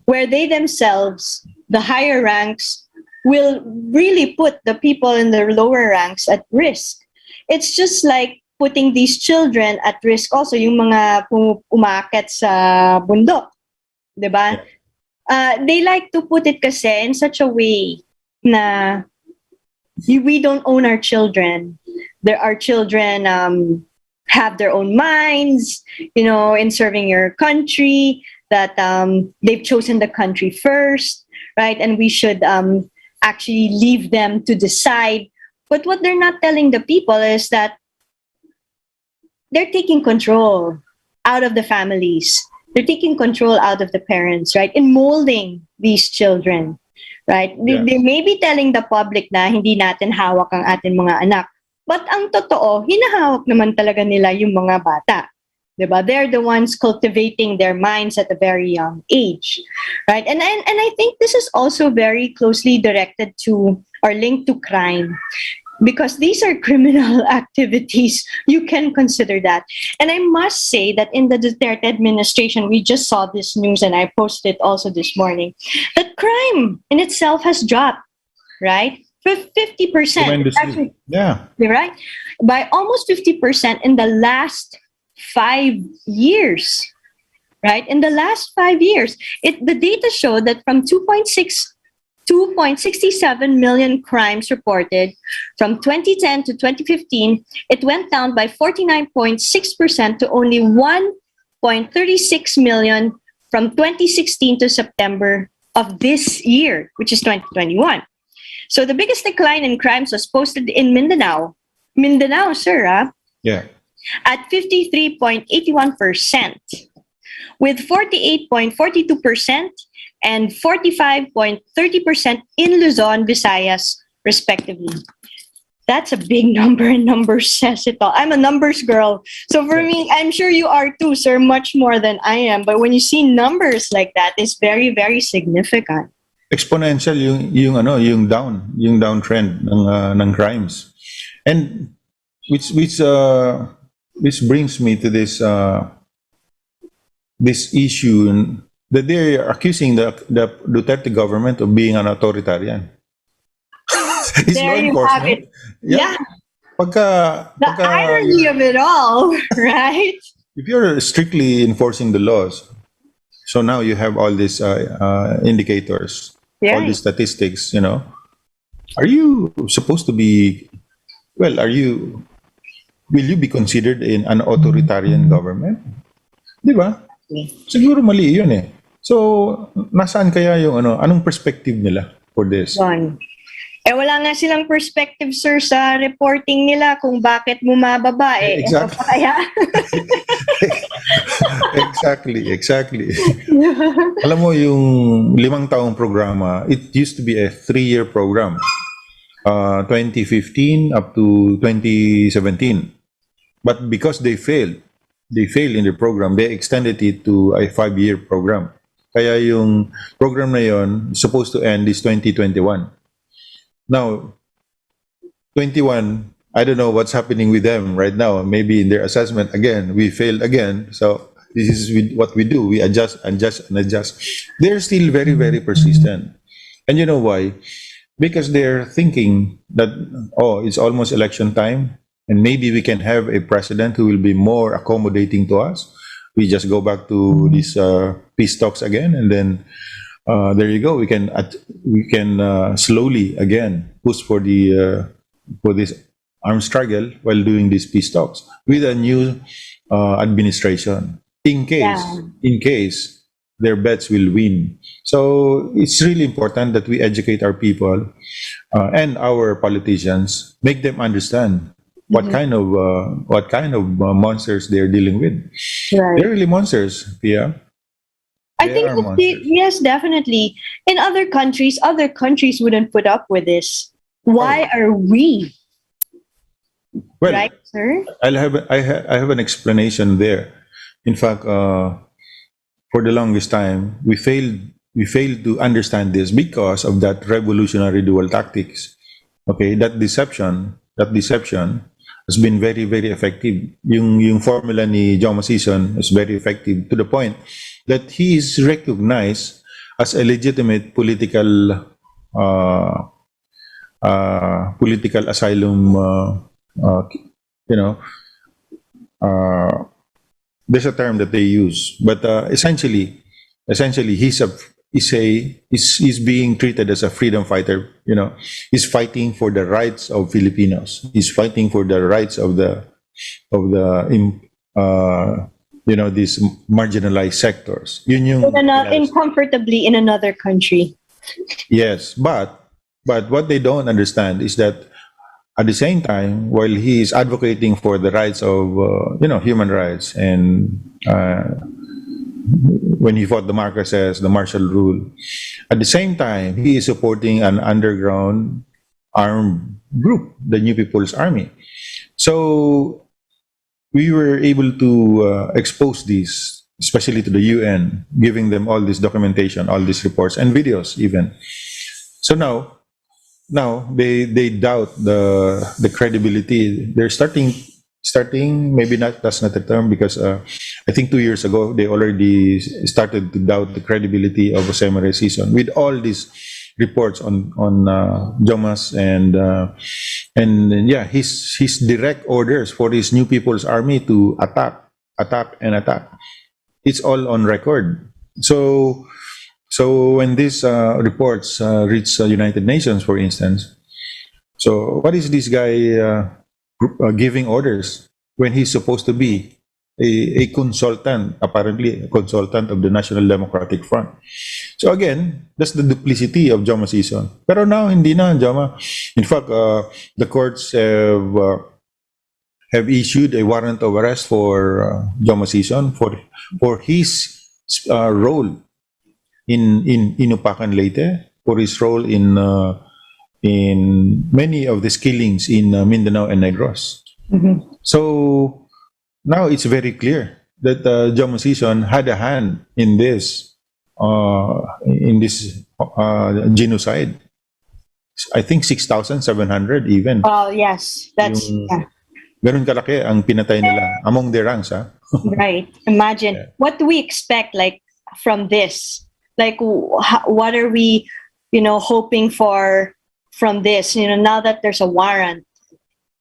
[SPEAKER 2] Where they themselves, the higher ranks, will really put the people in the lower ranks at risk. It's just like putting these children at risk also, yung mga umaakit sa bundok. Diba? They like to put it kasi in such a way na we don't own our children. Our children have their own minds, in serving your country, that they've chosen the country first, right? And we should actually leave them to decide. But what they're not telling the people is that they're taking control out of the families. They're taking control out of the parents, right? In molding these children, right? Yeah. They may be telling the public na hindi natin hawak ang ating mga anak. But ang totoo, hinahawak naman talaga nila yung mga bata. Diba? They're the ones cultivating their minds at a very young age, right? And I think this is also very closely directed to or linked to crime, because these are criminal activities. You can consider that. And I must say that in the Duterte administration, we just saw this news, and I posted it also this morning, that crime in itself has dropped, right? 50%.
[SPEAKER 3] Tremendously.
[SPEAKER 2] Actually,
[SPEAKER 3] Yeah.
[SPEAKER 2] you're right. By almost 50% in the last 5 years. Right? In the last 5 years, the data show that from 2.67 million crimes reported from 2010 to 2015, it went down by 49.6% to only 1.36 million from 2016 to September of this year, which is 2021. So the biggest decline in crimes was posted in Mindanao. Mindanao, sir,
[SPEAKER 3] Yeah.
[SPEAKER 2] at 53.81%, with 48.42% and 45.30% in Luzon, Visayas, respectively. That's a big number, and numbers says it all. I'm a numbers girl. So for me, I'm sure you are too, sir, much more than I am. But when you see numbers like that, it's very, very significant.
[SPEAKER 3] Exponential yung downtrend ng crimes. And which brings me to this issue that they're accusing the Duterte government of being an authoritarian. It's
[SPEAKER 2] There
[SPEAKER 3] law
[SPEAKER 2] you have
[SPEAKER 3] enforcement.
[SPEAKER 2] it. Yeah.
[SPEAKER 3] The
[SPEAKER 2] The irony of it all, right?
[SPEAKER 3] if you're strictly enforcing the laws, so now you have all these indicators, all
[SPEAKER 2] Yeah.
[SPEAKER 3] these statistics. Are you supposed to be? Well, will you be considered in an authoritarian government? Di ba? Siguro mali yun eh. So, nasaan kaya yung anong perspective nila for this?
[SPEAKER 2] One. Wala nga silang perspective, sir, sa reporting nila kung bakit bumababa.
[SPEAKER 3] Exactly.
[SPEAKER 2] Ano pa kaya?
[SPEAKER 3] Exactly. Alam mo, yung 5 taong programa, it used to be a 3-year program. 2015 up to 2017. But because they failed in the program, they extended it to a 5-year program. Kaya yung program na yon is supposed to end this 2021. Now, 21, I don't know what's happening with them right now. Maybe in their assessment, again, we failed again. So this is what we do. We adjust. They're still very, very persistent. And you know why? Because they're thinking that, it's almost election time, and maybe we can have a president who will be more accommodating to us. We just go back to these peace talks again, and then there you go. We can slowly again push for this armed struggle while doing these peace talks with a new administration. In case their bets will win. So it's really important that we educate our people and our politicians, make them understand what kind of monsters they're dealing with.
[SPEAKER 2] Right.
[SPEAKER 3] They're really monsters, Pia.
[SPEAKER 2] I think yes, definitely. In other countries wouldn't put up with this. Why are we?
[SPEAKER 3] Well,
[SPEAKER 2] right, sir?
[SPEAKER 3] I have an explanation there. In fact, for the longest time, we failed to understand this because of that revolutionary dual tactics. Okay, that deception has been very, very effective. Yung formula ni Joma Season is very effective to the point that he is recognized as a legitimate political asylum. There's a term that they use, but essentially, he's being treated as a freedom fighter. He's fighting for the rights of Filipinos. He's fighting for the rights of these marginalized sectors.
[SPEAKER 2] Uncomfortably in another country.
[SPEAKER 3] Yes, but what they don't understand is that at the same time, while he is advocating for the rights of human rights, and when he fought the Marcoses, the martial rule, at the same time he is supporting an underground armed group, the New People's Army. So we were able to expose this, especially to the UN, giving them all this documentation, all these reports and videos even. So now they doubt the credibility. They're starting. Maybe that's not the term, because I think 2 years ago they already started to doubt the credibility of Osemere Season with all these reports on Jomas and yeah, his direct orders for his New People's Army to attack and attack. It's all on record. So when these reports reach United Nations, for instance, so what is this guy giving orders when he's supposed to be a consultant, apparently a consultant of the National Democratic Front? So again, that's the duplicity of Joma Season. Pero now, hindi na, Joma. In fact, the courts have issued a warrant of arrest for Joma Season for his role in Inupacan Leyte, for his role in many of these killings in Mindanao and Negros. So now it's very clear that Joma Season had a hand in this genocide. I think 6,700 even.
[SPEAKER 2] Oh, yes. That's, yeah.
[SPEAKER 3] Ganun kalaki ang pinatay nila among their ranks, ha?
[SPEAKER 2] Right. Imagine.
[SPEAKER 3] Yeah.
[SPEAKER 2] What do we expect, like, from this? Like, what are we, hoping for from this? Now that there's a warrant,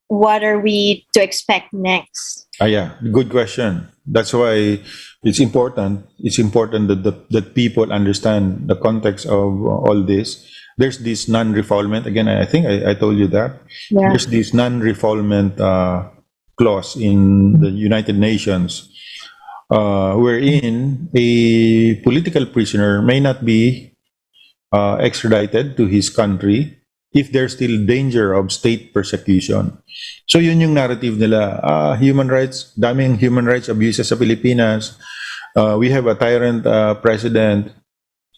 [SPEAKER 2] what are we to expect next?
[SPEAKER 3] Yeah, good question. That's why it's important. It's important that people understand the context of all this. There's this non-refoulement. Again, I think I told you that.
[SPEAKER 2] Yeah.
[SPEAKER 3] There's this non-refoulement clause in the United Nations wherein a political prisoner may not be extradited to his country if there's still danger of state persecution. So yun yung narrative nila. Human rights, daming human rights abuses sa Pilipinas. We have a tyrant president.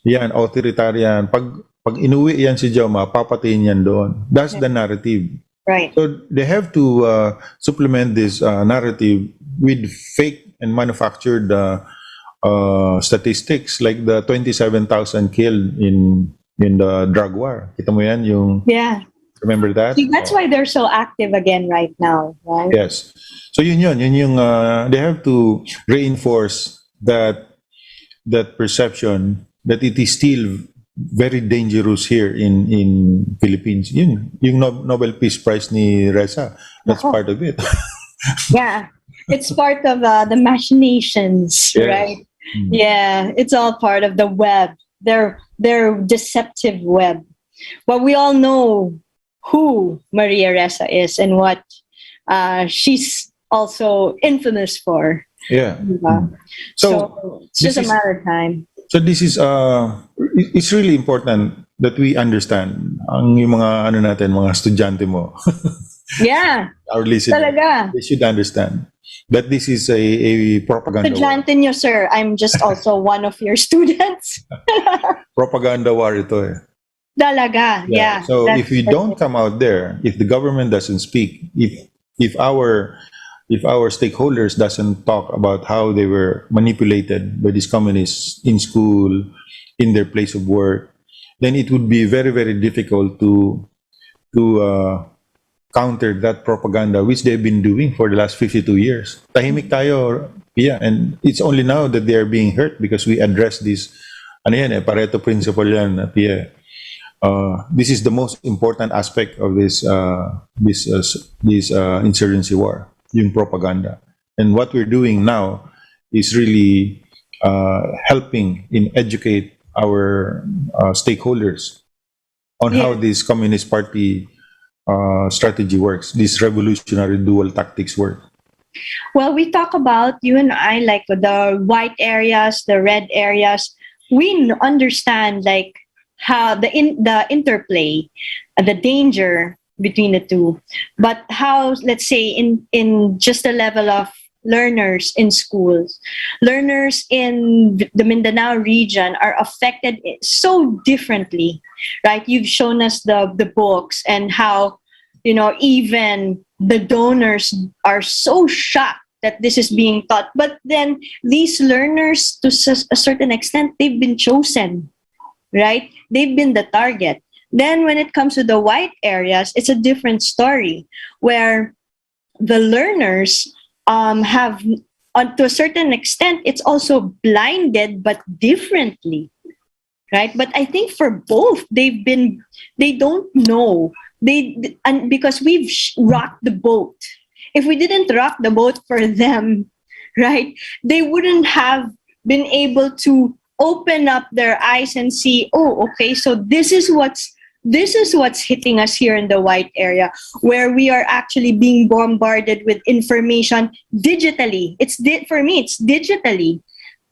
[SPEAKER 3] Yan, authoritarian. Pag inuwi yan si Joma, papatayin yan doon. That's the narrative.
[SPEAKER 2] Right.
[SPEAKER 3] So they have to supplement this narrative with fake and manufactured statistics, like the 27,000 killed in the drug war. Kita mo yan, yung...
[SPEAKER 2] Yeah.
[SPEAKER 3] Remember that?
[SPEAKER 2] See, that's why they're so active again right now, right?
[SPEAKER 3] Yes. So yun yung they have to reinforce that perception that it is still very dangerous here in Philippines. Yung Nobel Peace Prize ni Reza, that's part of it.
[SPEAKER 2] Yeah. It's part of the machinations,
[SPEAKER 3] Yes.
[SPEAKER 2] right? Yeah, it's all part of the web. Their deceptive web. But we all know who Maria Ressa is and what she's also infamous for.
[SPEAKER 3] Yeah.
[SPEAKER 2] So it's just a matter of time.
[SPEAKER 3] So this is it's really important that we understand ang yung mga mga estudyante mo.
[SPEAKER 2] Yeah.
[SPEAKER 3] Our listeners.
[SPEAKER 2] Talaga.
[SPEAKER 3] They should understand that this is a propaganda war.
[SPEAKER 2] Estudyante nyo, sir. I'm just also one of your students.
[SPEAKER 3] Propaganda war ito eh.
[SPEAKER 2] Talaga. Yeah.
[SPEAKER 3] So if we don't come out there, if the government doesn't speak, if our stakeholders doesn't talk about how they were manipulated by these communists in school, in their place of work, then it would be very, very difficult to counter that propaganda which they've been doing for the last 52 years. Tahimik tayo, yeah, and it's only now that they are being hurt because we address this. Ano yan eh, Pareto principle yan, Pia. This is the most important aspect of this insurgency war, yung propaganda. And what we're doing now is really helping in educate our stakeholders on how this Communist Party strategy works, this revolutionary dual tactics work.
[SPEAKER 2] Well, we talk about, you and I, like the white areas, the red areas. We understand like how the interplay, the danger between the two, but how, let's say, in just the level of learners in schools, learners in the Mindanao region are affected so differently, right? You've shown us the books and how, even the donors are so shocked that this is being taught. But then these learners, to a certain extent, they've been chosen, right? They've been the target. Then when it comes to the white areas, it's a different story where the learners have, to a certain extent, it's also blinded, but differently, right? But I think for both, they don't know. And because we've rocked the boat. If we didn't rock the boat for them, right, they wouldn't have been able to open up their eyes and see, oh, okay, so this is what's hitting us here in the white area, where we are actually being bombarded with information digitally. For me, it's digitally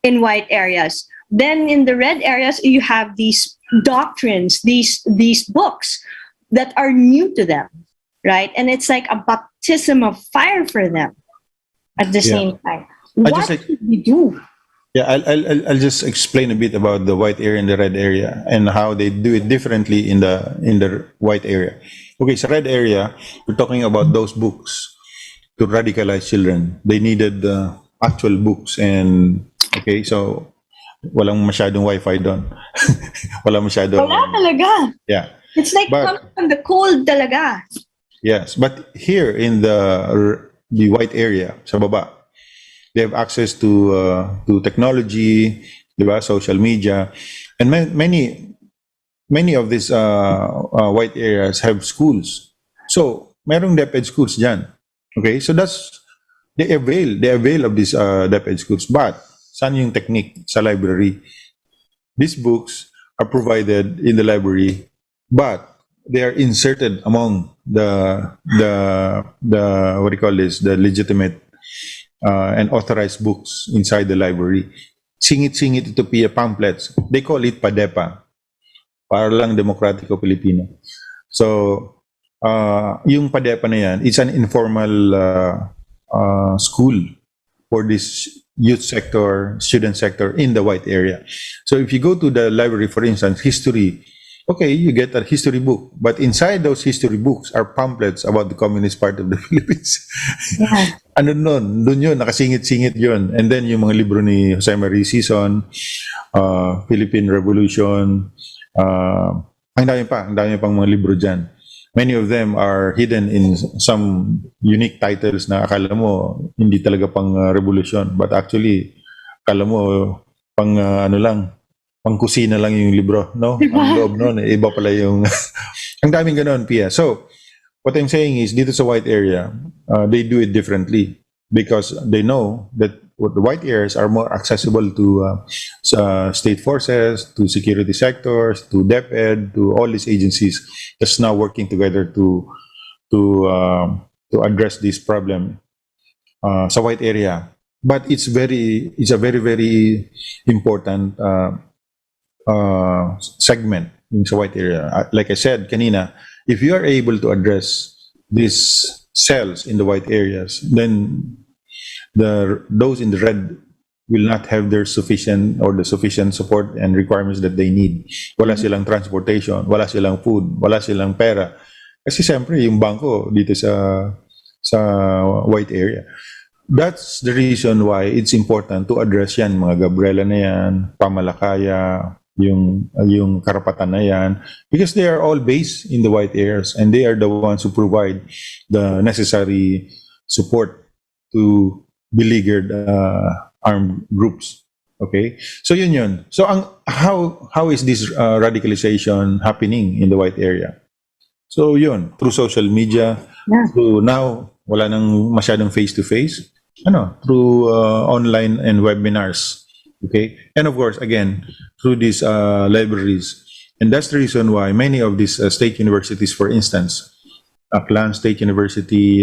[SPEAKER 2] in white areas. Then in the red areas, you have these doctrines, these books that are new to them, right? And it's like a baptism of fire for them at the same time. What should we do?
[SPEAKER 3] Yeah, I'll just explain a bit about the white area and the red area and how they do it differently in the white area. Okay, so red area, we're talking about those books to radicalize children. They needed actual books, and okay, so walang masyadong wifi doon. Wala masyadong.
[SPEAKER 2] Wala talaga.
[SPEAKER 3] Yeah.
[SPEAKER 2] It's like coming from the cold talaga.
[SPEAKER 3] Yes, but here in the white area, sa baba, they have access to technology, diba? Social media, and many of these white areas have schools. So merong DepEd schools dyan. Okay, so they avail of these DepEd schools. But saan yung technique sa library? These books are provided in the library, but they are inserted among the what do you call this? The legitimate and authorized books inside the library. Singit-singit ito PIA pamphlets. They call it PADEPA. Para lang Demokratiko Pilipino. So, yung PADEPA na yan, it's an informal school for this youth sector, student sector in the white area. So if you go to the library, for instance, history, okay, you get a history book. But inside those history books are pamphlets about the communist part of the Philippines.
[SPEAKER 2] Yeah.
[SPEAKER 3] Ano nun? Doon yun, nakasingit-singit yun. And then yung mga libro ni Jose Marie Sison, Philippine Revolution, ang dami pang mga libro dyan. Many of them are hidden in some unique titles na akala mo hindi talaga pang revolution. But actually, akala mo pang pang kusina lang yung libro, no? Ang loob nun, iba pala yung ang daming ganoon, Pia. So, what I'm saying is, dito sa white area, they do it differently because they know that the white areas are more accessible to state forces, to security sectors, to DepEd, to all these agencies that's now working together to address this problem sa white area. But it's a very, very important segment in the white area. Like I said kanina, if you are able to address these cells in the white areas, then those in the red will not have the sufficient support and requirements that they need. Wala silang transportation, wala silang food, wala silang pera. Kasi siyempre yung bangko dito sa white area. That's the reason why it's important to address yan, mga Gabriela na yan, Pamalakaya, yung karapatan na yan, because they are all based in the white areas and they are the ones who provide the necessary support to beleaguered armed groups. Okay, so yun. So how is this radicalization happening in the white area? So yun, through social media.
[SPEAKER 2] Yeah.
[SPEAKER 3] So now wala nang masyadong face-to-face, through online and webinars. Okay, and of course, again, through these libraries. And that's the reason why many of these state universities, for instance, Aklan State University,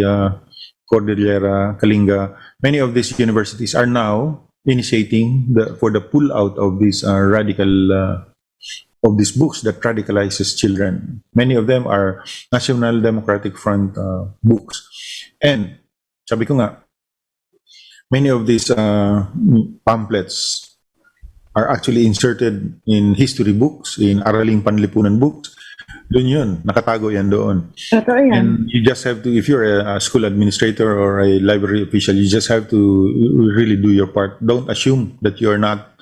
[SPEAKER 3] Cordillera, Kalinga, many of these universities are now initiating for the pull out of these of these books that radicalizes children. Many of them are National Democratic Front books. And sabi ko nga, many of these pamphlets are actually inserted in history books, in Araling Panlipunan books. Doon yun, nakatago yan doon.
[SPEAKER 2] Totoo yan.
[SPEAKER 3] And you just have to, if you're a school administrator or a library official, you just have to really do your part. Don't assume that you're not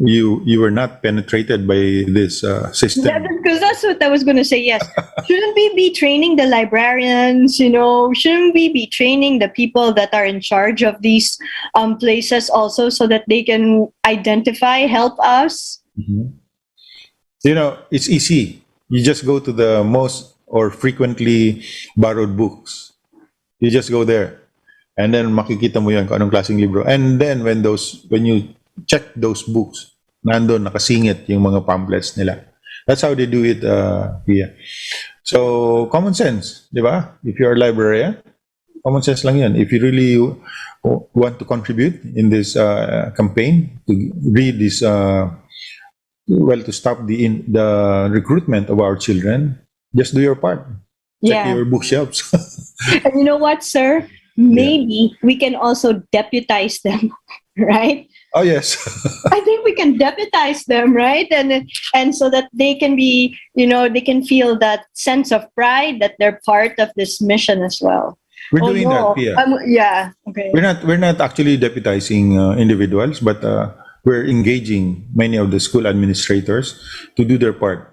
[SPEAKER 3] you were not penetrated by this system.
[SPEAKER 2] Yeah, because that's what I was going to say. Yes. Shouldn't we be training the librarians? Shouldn't we be training the people that are in charge of these places also so that they can identify, help us?
[SPEAKER 3] Mhm. It's easy. You just go to the most or frequently borrowed books. You just go there. And then makikita mo yan kung anong klaseng libro. And then when you check those books, nandun nakasingit yung mga pamphlets nila. That's how they do it, Pia. So, common sense, di ba? If you're a librarian, common sense lang yan. If you really want to contribute in this campaign, to read this, to stop the recruitment of our children, just do your part. Check
[SPEAKER 2] Yeah.
[SPEAKER 3] your bookshelves.
[SPEAKER 2] And you know what, sir? Maybe we can also deputize them, right?
[SPEAKER 3] Oh, yes.
[SPEAKER 2] I think we can deputize them, right? And so that they can be, they can feel that sense of pride that they're part of this mission as well.
[SPEAKER 3] We're doing that, Pia.
[SPEAKER 2] Yeah. Okay.
[SPEAKER 3] We're not actually deputizing individuals, but we're engaging many of the school administrators to do their part.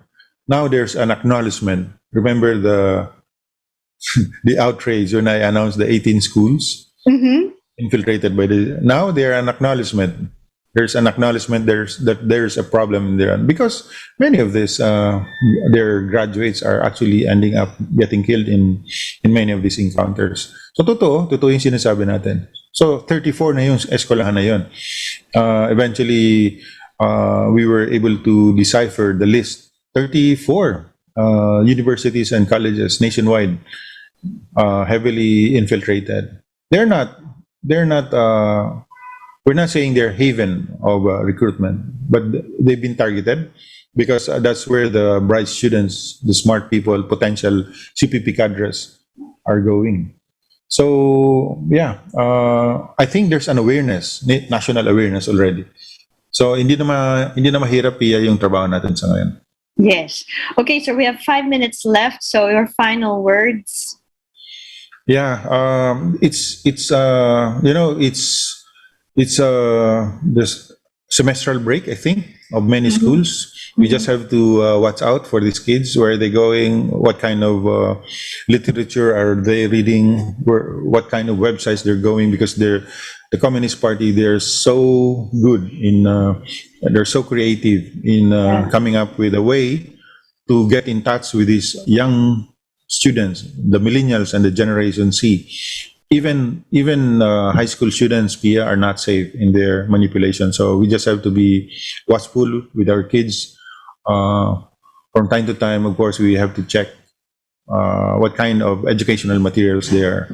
[SPEAKER 3] Now there's an acknowledgement. Remember the outrage when I announced the 18 schools
[SPEAKER 2] Mm-hmm.
[SPEAKER 3] infiltrated by now they're an acknowledgement. There's an acknowledgement there's a problem there because many of this their graduates are actually ending up getting killed in many of these encounters. So totoo yung sinasabi natin. So 34 na yung eskwelahan na yun. Eventually we were able to decipher the list. 34 universities and colleges nationwide heavily infiltrated. We're not saying they're haven of recruitment, but they've been targeted because that's where the bright students, the smart people, potential CPP cadres are going. So yeah, I think there's an awareness, national awareness already. So hindi na mahirap Pia yung trabaho natin sa ngayon.
[SPEAKER 2] Yes. Okay, so we have 5 minutes left. So your final words.
[SPEAKER 3] Yeah, it's this semestral break, I think, of many schools. We just have to watch out for these kids. Where are they going? What kind of literature are they reading? What kind of websites they're going? Because the Communist Party, they're so good in, they're so creative in coming up with a way to get in touch with these young students, the millennials and the Generation C. Even high school students, Pia, are not safe in their manipulation. So we just have to be watchful with our kids. From time to time, of course, we have to check what kind of educational materials they're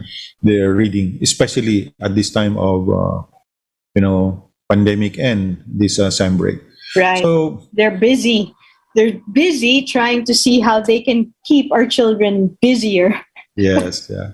[SPEAKER 3] reading, especially at this time of pandemic and this SEM break.
[SPEAKER 2] Right.
[SPEAKER 3] So
[SPEAKER 2] they're busy. They're busy trying to see how they can keep our children busier.
[SPEAKER 3] yes, yeah.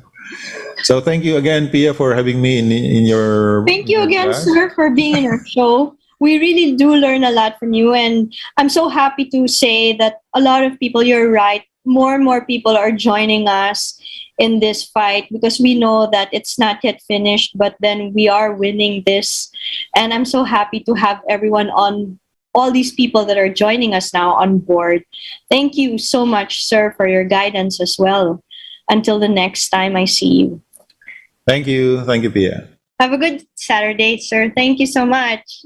[SPEAKER 3] So thank you again, Pia, for having me in your.
[SPEAKER 2] Thank you
[SPEAKER 3] your
[SPEAKER 2] again,
[SPEAKER 3] class.
[SPEAKER 2] sir, for being in our show. We really do learn a lot from you, and I'm so happy to say that a lot of people, you're right, more and more people are joining us in this fight because we know that it's not yet finished, but then we are winning this. And I'm so happy to have everyone on, all these people that are joining us now on board. Thank you so much, sir, for your guidance as well. Until the next time I see you.
[SPEAKER 3] Thank you, Pia.
[SPEAKER 2] Have a good Saturday, sir. Thank you so much.